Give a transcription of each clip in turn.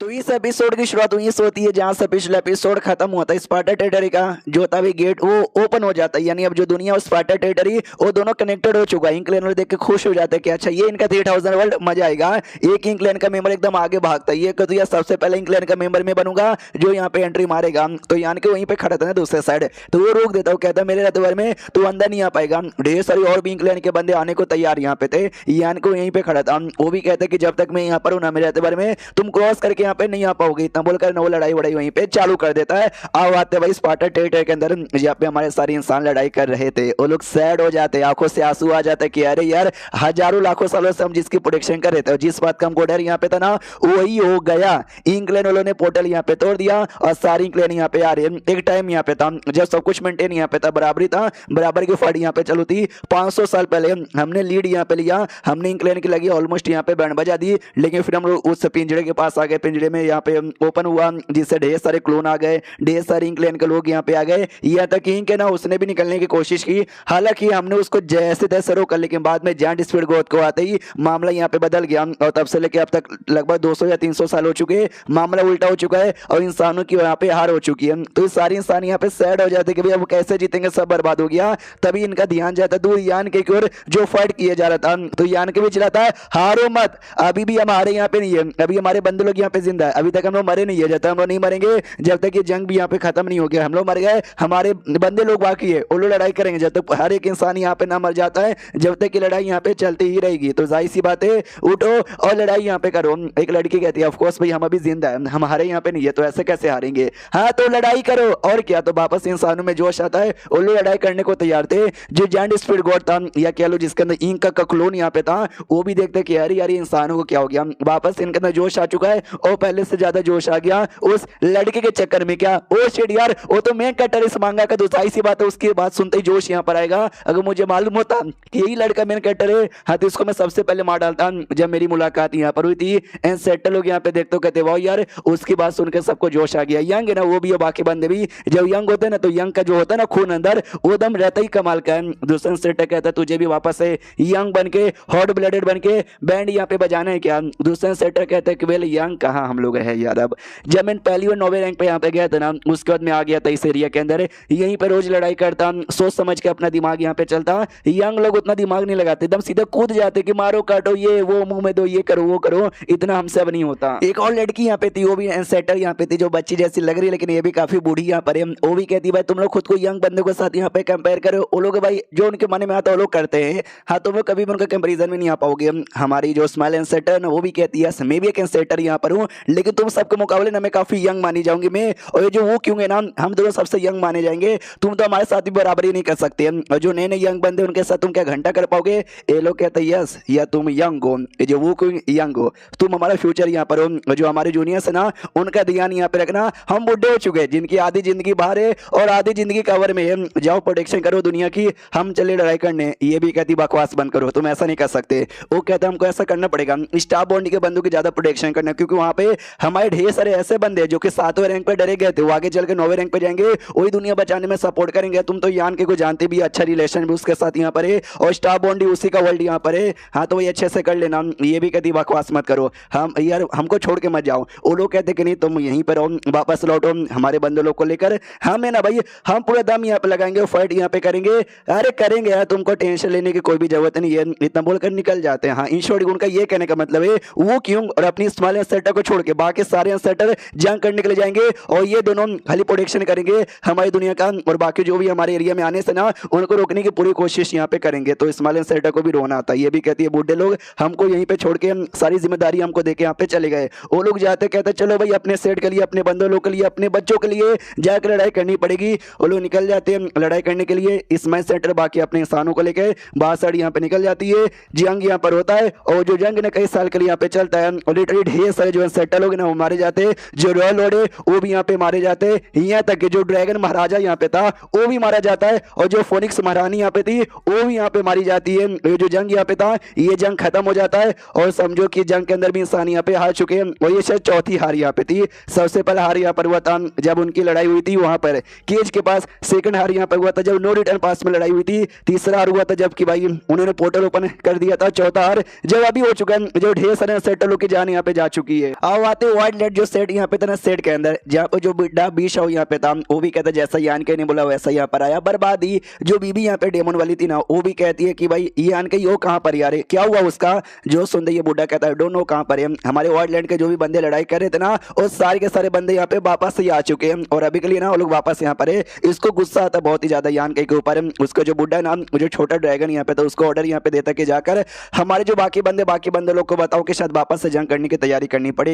तो इस एपिसोड की शुरुआत वहीं से होती है जहां से पिछला एपिसोड खत्म हुआ था। स्पार्टा टेरिटरी का जो था भी गेट वो ओपन हो जाता है, यानी अब जो दुनिया और स्पार्टा टेरिटरी वो दोनों कनेक्टेड हो चुका है। इंक्लेन देख के खुश हो जाते हैं कि अच्छा ये इनका 3000 वर्ल्ड मजा आएगा। एक इंक्लेन का मेंबर एकदम आगे भागता है, ये तो यार सबसे पहले इंक्लेन का मेंबर में बनूंगा जो यहाँ पे एंट्री मारेगा। तो यान के वहीं पे खड़ा था ना दूसरे साइड, तो वो रोक देता है, कहता है मेरे रतवर में तू अंदर नहीं आ पाएगा। ढेर सारी और भी इंक्लेन के बंदे आने को तैयार यहाँ पे थे, यान को यहीं पे खड़ा था। वो भी कहते कि जब तक मैं यहाँ पर हूँ ना मेरे रतवर में तुम क्रॉस करके यहाँ पे नहीं आ पाओगे। इतना बोलकर ना वो लड़ाई वड़ाई वहीं पे चालू कर देता है। अब आते भाई स्पार्टा टेरिटरी के अंदर जहाँ पे हमारे सारे इंसान लड़ाई कर रहे थे, वो लोग सैड हो जाते, आंखों से आंसू आ जाते कि अरे यार हजारों लाखों सालों से हम जिसकी प्रोटेक्शन कर रहे थे, जिस बात का हमको डर यहाँ पे था ना वही हो गया। इंग्लैंड वालों ने पोर्टल यहाँ पे तोड़ दिया और सारी इंग्लैंड यहाँ पे आ रही है। एक टाइम यहाँ पे था जब सब कुछ मेंटेन यहाँ पे था, बराबरी था, बराबर की फाइट यहाँ पे चालू थी। 500 साल पहले हमने लीड यहाँ पे लिया, हमने इंग्लैंड की लगी ऑलमोस्ट यहाँ पे बैंड बजा दी, लेकिन फिर हम लोग उस पिंजरे के पास आ गए। पिंजरे में यहाँ पे ओपन हुआ जिससे ढेर सारे क्लोन आ गए, ढेर सारे इंग्लैंड के लोग यहाँ पे आ गए। यहाँ तक इंक है ना उसने भी निकलने की कोशिश की, हालांकि हमने उसको जैसे तैसे रोका, लेकिन बाद में जायंट स्पीड ग्रोथ को आते ही मामला यहाँ पे बदल गया और तब से लेके अब तक लगभग 200 या 300 साल हो चुके हैं। मामला उल्टा हो चुका है और इंसानों की यहाँ पे हार हो चुकी है। तो सारी इंसान यहाँ पे सैड हो जाते कि भाई अब कैसे जीतेंगे, सब बर्बाद हो गया। तभी इनका ध्यान जाता दूर यान के ओर जो फाइट किया जा रहा था। तो यान के भी चिल्लाता है हारो मत, अभी भी हमारे यहाँ पे नहीं है, अभी हमारे बंदे लोग यहाँ पे जिंदा है, अभी तक हम लोग मरे नहीं है, जब तक हम लोग नहीं मरेंगे, जब तक ये जंग भी यहाँ पे खत्म नहीं हो गया। हम लोग मर गए, हमारे बंदे लोग बाकी है, वो लोग लड़ाई करेंगे जब तक हर एक इंसान यहाँ पे ना मर जाता है, जब तक ये लड़ाई यहाँ पे चलती ही रहेगी। तो जाहिर सी बात है उठो और लड़ाई यहाँ पे करो। एक लड़की कहती है ऑफ कोर्स भाई हम अभी जिंदा है, हम हारे यहाँ पे नहीं है, तो ऐसे कैसे हारेंगे, हाँ तो लड़ाई करो। और क्या, तो वापस इंसानों में जोश आता है, वो लोग लड़ाई करने को तैयार थे। जो जायंट स्पीड गॉड था या कह लो जिसके अंदर इंक का क्लोन यहाँ पे था, वो भी देखते कि यार यार इंसानों को क्या हो गया, वापस इनके अंदर जोश आ चुका है और पहले से ज्यादा जोश आ गया उस लड़के के चक्कर में। क्या ओ शिट यार, वो तो मैं कटर इस मांगा का, दूसरी सी बात है उसकी बात सुनते ही जोश यहाँ पर आएगा। अगर मुझे मालूम होता कि यही लड़का मेन कटर है, हाँ तो इसको मैं सबसे पहले मार डालता। जब मेरी मुलाकात यहाँ पर हुई थी एंड सेटल लोग यहाँ पे देखते कहते वाह यार, उसकी बात सुनकर सबको जोश आ गया। यंग है ना वो भी और बाकी बंदे भी, जब यंग होते हैं ना तो यंग का जो होता है ना खून अंदर वो दम रहता ही कमाल का है। दूसरा सेटर कहता है तुझे भी वापस से यंग बन के हॉट ब्लडेड बन के बैंड यहाँ पे बजाना है क्या। दूसरा सेटर कहता है कि वेल यंग कहाँ हम लोग है यार। अब जब मैं पहली बार 9वें रैंक पे यहाँ पे गया था ना, उसके बाद मैं आ गया था इस एरिया के अंदर, यहीं पे रोज लड़ाई करता, सोच समझ के अपना दिमाग यहाँ पे चलता। यंग लोग उतना दिमाग नहीं लगाते, एकदम सीधे कूद जाते कि मारो काटो ये वो मुंह में दो ये करो वो करो, इतना हमसे अब नहीं होता। एक और लड़की यहाँ पे थी, वो भी सेटर यहाँ पे थी, जो बच्ची जैसी लग रही है लेकिन ये भी काफी बूढ़ी यहाँ पर है। वो भी कहती भाई तुम लोग खुद को यंग बंदे के साथ यहाँ पे कंपेयर करो, वो लोग भाई जो उनके मन में आता है वो लोग करते हैं, हाँ तुम लोग कभी भी उनका कंपेरिजन में नहीं आ पाओगे। हमारी जो स्माइल एंड सेटर ना वो भी कहती है मैं भी एक सेटर यहाँ पर हूँ, लेकिन तुम सबके मुकाबले ना मैं काफी यंग मानी जाऊंगी मैं, और ये जो वो क्यों है ना हम दोनों सबसे यंग माने जाएंगे, तुम तो हमारे साथ भी बराबरी नहीं कर सकते। और जो नए नए यंग बंदे उनके साथ तुम क्या घंटा कर पाओगे। ये लोग कहते हैं यस या तुम यंग हो, ये जो वो क्यों यंग हो, तुम हमारा फ्यूचर यहाँ पर हो। जो हमारे जूनियर्स है ना उनका ध्यान यहाँ पे रखना, हम बुढ़े हो चुके हैं, जिनकी आधी जिंदगी बाहर है और आधी जिंदगी कवर में है, जाओ प्रोटेक्शन करो दुनिया की, हम चले लड़ाई करने। ये भी कहती बकवास बंद करो, तुम ऐसा नहीं कर सकते। वो कहते हमको ऐसा करना पड़ेगा स्टाफ बॉन्डी के बंदों की ज्यादा प्रोटेक्शन करना, क्योंकि वहां पे हमारे ढेर सारे ऐसे बंदे जो कि 7वें रैंक पे डरे गए थे, वो आगे चल के 9वें रैंक पे जाएंगे, वही दुनिया बचाने में सपोर्ट करेंगे। तुम तो यान के को जानते भी, अच्छा रिलेशन भी उसके साथ यहाँ पर है और स्टाफ बॉन्डी उसी का वर्ल्ड यहाँ पर है, हाँ तो वही अच्छे से कर लेना। ये भी कहती बकवास मत करो, हम यार हमको छोड़ के मत जाओ। वो लोग कहते कि नहीं तुम यहीं पर रहो, वापस लौटो हमारे बंदे लोग को लेकर, हमें ना भाई हम पूरा दम यहाँ पे लगाएंगे, फाइट यहाँ पे करेंगे। अरे करेंगे यार, तुमको टेंशन लेने की कोई भी जरूरत नहीं है, इतना बोलकर निकल जाते हैं। हाँ इन शॉर्ट उनका ये कहने का मतलब है वो क्यों और अपनी स्मॉल सेटर को छोड़ के बाकी सारे सेटर जंग करने के लिए जाएंगे और ये दोनों खाली प्रोटेक्शन करेंगे हमारी दुनिया का, और बाकी जो भी हमारे एरिया में आने से ना उनको रोकने की पूरी कोशिश यहाँ पे करेंगे। तो स्मॉल सेटर को भी रोना आता है। ये भी कहती है बूढ़े लोग हमको यहीं पे छोड़ के सारी जिम्मेदारी हमको देके यहाँ पे चले गए। वो लोग जाते कहते चलो भाई अपने सेट के लिए, अपने बंदों लोग के लिए, अपने बच्चों के लिए जाकर लड़ाई करनी पड़ेगी। वो लोग निकल जाते हैं लड़ाई करने के लिए। स्मॉल सेटर बाकी अपने इंसानों को लेकर बाहर साइड यहाँ पे निकल जाती है। जंग यहाँ पर होता है और जो जंग ने कई साल के लिए यहाँ पे चलता है और लिटरली ढेर सारे जो सेटल लोग ना वो मारे जाते हैं, जो रॉयल लॉर्ड है वो भी यहाँ पे मारे जाते हैं, यहाँ तक कि जो ड्रैगन महाराजा यहाँ पे था वो भी मारा जाता है और जो फोनिक्स महारानी यहाँ पे थी वो भी यहाँ पे मारी जाती है। ये जो जंग यहाँ पे था ये जंग खत्म हो जाता है और समझो कि जंग के अंदर भी इंसान यहाँ पे हार चुके हैं और ये शायद चौथी हार यहाँ पे थी। सबसे पहला हार यहाँ पर हुआ था जब उनकी लड़ाई हुई थी वहां पर केज के पास, सेकंड हार यहाँ पर हुआ था जब नो रिटर्न पास में लड़ाई हुई थी, तीसरा हार हुआ था जबकि भाई उन्होंने पोर्टल ओपन कर दिया था, चौथा हार जब अभी हो चुका है जब ढेर सारे सेटलों की जान यहाँ पे जा चुकी है। अब आते वाइड लेट जो सेट यहाँ पे था ना सेट के अंदर, जहाँ पे जो बुड्ढा बीश हो यहाँ पे था वो भी कहता जैसा यान के ने बोला वैसा यहाँ पर आया। बर्बादी जो बीबी यहाँ पे डेमन वाली थी ना वो भी कहती है कि भाई यान के यो कहाँ पर यार क्या हुआ उसका, जो सुनते ये बुड्ढा कहता है डोंट नो कहाँ पर है। हमारे वाइड लैंड के जो भी बंदे लड़ाई कर रहे थे ना वो सारे के सारे बंदे यहाँ पे वापस ही आ चुके हैं और अभी के लिए ना वो लोग वापस यहाँ पर है। इसको गुस्सा आता बहुत ही ज्यादा यान के ऊपर। उसको जो बुड्ढा ना जो छोटा ड्रैगन यहाँ पे था उसको ऑर्डर यहाँ पे देता कि जाकर हमारे जो बाकी बंदे लोग को बताओ कि शायद वापस से जंग करने की तैयारी करनी पड़ेगी।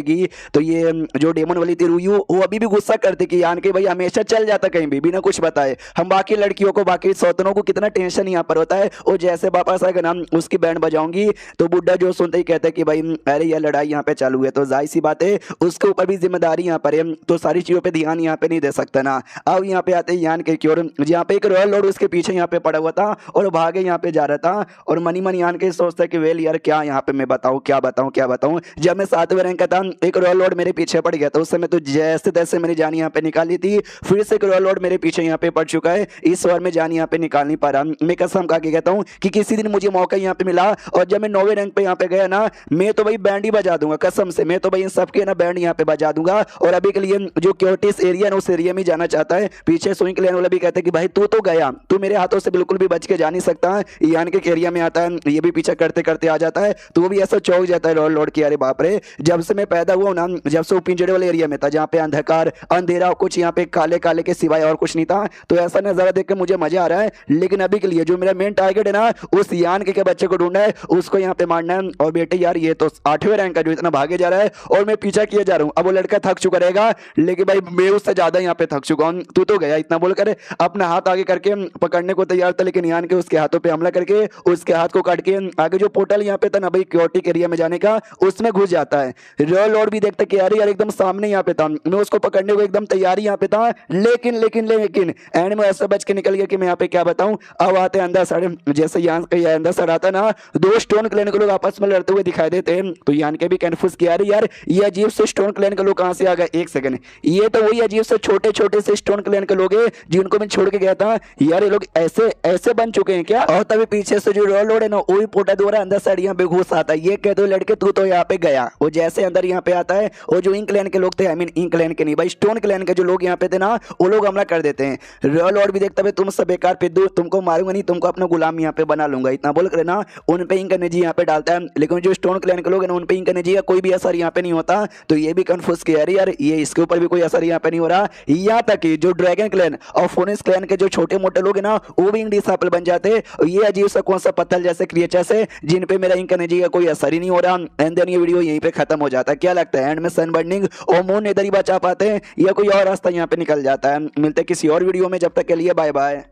तो ये जो डेमन वाली थी रुयू वो अभी भी गुस्सा करती कि यान के भाई हमेशा चल जाता कहीं भी बिना कुछ बताए, हम बाकी लड़कियों को बाकी सौतनों को कितना टेंशन यहाँ पर होता है। वो जैसे वापस आएगा ना उसकी बैंड बजाऊंगी तो बुड्ढा जो सुनते ही कहता है कि भाई अरे यह लड़ाई यहाँ पे चालू है तो जाहिर सी बात है उसके ऊपर भी जिम्मेदारी यहाँ पर है, तो सारी चीजों पे ध्यान यहाँ पे नहीं दे सकता ना। अब यहाँ पे आते हैं यान के क्योर, जहाँ पे एक रॉयल लॉर्ड उसके पीछे यहाँ पे पड़ा हुआ था और भागे यहाँ पे जा रहा था और मनी मन यान के सोचता है कि वेल यार क्या यहाँ पे मैं बताऊँ क्या बताऊँ। जब मैं 7वें रैंक का था एक रॉयल लॉर्ड मेरे पीछे पड़ गया था, उस समय तो जैसे तैसे मैंने जान यहाँ पे निकाली थी, फिर से एक रॉयल लॉर्ड मेरे पीछे यहाँ पे पड़ चुका है, इस बार मैं जान यहाँ पे निकाल नहीं पा रहा। मैं कसम खा के कहता हूँ कि किसी दिन मुझे मौका यहाँ पे मिला और जब मैं 9वें रैंक पे यहाँ पे गया ना मैं तो भाई बैंड ही बजा दूंगा, कसम से मैं तो भाई इन सबके ना बैंड यहाँ पे बजा दूंगा। और अभी के लिए जो क्योटिस एरिया है उस एरिया में जाना चाहता है। पीछे स्विंग क्लैन वाला भी कहते हैं कि भाई तू तो गया, तू मेरे हाथों से बिल्कुल भी बच के जा नहीं सकता। यान के एरिया में आता है ये भी पीछा करते करते आ जाता है तो वो भी ऐसा चौंक जाता है रॉयल लॉर्ड की अरे बाप रे, जब से मैं पैदा हुआ ना जब से वो पिंजड़े वाले एरिया में था जहाँ पे अंधकार अंधेरा कुछ यहाँ पे काले काले के सिवाय और कुछ नहीं था, तो ऐसा नजारा देख के मुझे मजा आ रहा है। लेकिन अभी के लिए जो मेरा मेन टारगेट है ना उस यान के बच्चे को ढूंढना है, उसको यहाँ पे मारना है। और बेटे यार ये तो 8वें रैंक का जो इतना भागे जा रहा है और मैं पीछा किया जा रहा हूँ, अब वो लड़का थक चुका रहेगा लेकिन भाई मैं उससे ज्यादा यहाँ पे थक चुका हूँ। तू तो गया इतना बोलकर अपना हाथ आगे करके पकड़ने को तैयार था, लेकिन यान के उसके हाथों पे हमला करके उसके हाथ को काट के आगे जो पोर्टल यहाँ पे था ना भाई क्योटिक एरिया में जाने का उसमें घुस जाता है। रॉयल लॉर्ड भी देखता कि यार एकदम सामने यहाँ पे था, मैं उसको पकड़ने को एकदम तैयारी यहाँ पे था, लेकिन लेकिन लेकिन एंड में ऐसा बच के निकल गया कि मैं यहाँ पे क्या बताऊं। अब आते अंदर साढ़े जैसे यान का अंदर सड़ आता ना दो स्टोन क्लैन के लोग आपस में लड़ते हुए दिखाई देते हैं तो यान के भी कंफ्यूज किया यार ये अजीब से स्टोन क्लैन के लोग कहां से आ गए। एक सेकंड, ये तो वही अजीब से छोटे छोटे से स्टोन क्लैन के लोग हैं जिनको मैं छोड़ के गया था यार, ये लोग ऐसे ऐसे बन चुके हैं क्या। और तभी पीछे से जो रॉयल लॉर्ड है ना वो भी पोटा द्वारा अंदर साइड यहाँ पे घुस आता है। ये कहते लड़के तू तो यहाँ पे गया, वो जैसे अंदर यहाँ पे आता है वो जो इंक क्लैन के लोग थे आई मीन इंक क्लैन के नहीं भाई स्टोन क्लैन के जो लोग यहाँ पे थे ना वो लोग हमला कर देते हैं। रॉयल लॉर्ड भी देखता है तुम सब बेकार पिद्दू, तुमको मारूंगा नहीं, तुमको अपना गुलाम यहाँ पे बना लूंगा, इतना बोल कर ना उन पे इंक एनर्जी यहाँ पे डालता है। लेकिन जो स्टोन क्लैन के लोग हैं ना उन पे इंक एनर्जी का कोई भी असर यहाँ पे नहीं होता, तो ये भी कंफ्यूज किया यार ये इसके ऊपर भी कोई असर यहाँ पे नहीं हो रहा। यहाँ तक कि जो ड्रैगन क्लैन और फोनिस क्लैन के जो छोटे मोटे लोग हैं ना वो भी इंक डिसेबल बन जाते हैं। ये अजीब सा कौन सा पत्थर जैसे क्रिएचर्स है जिन पे मेरा इंक एनर्जी का कोई असर ही नहीं हो रहा। एंड देन ये वीडियो यहीं पे खत्म हो जाता है। क्या लगता है एंड में सन बर्निंग और मून इधर ही बचा पाते हैं या कोई और रास्ता यहाँ पे निकल जाता है। मिलते किसी और वीडियो में, जब तक के लिए बाय बाय।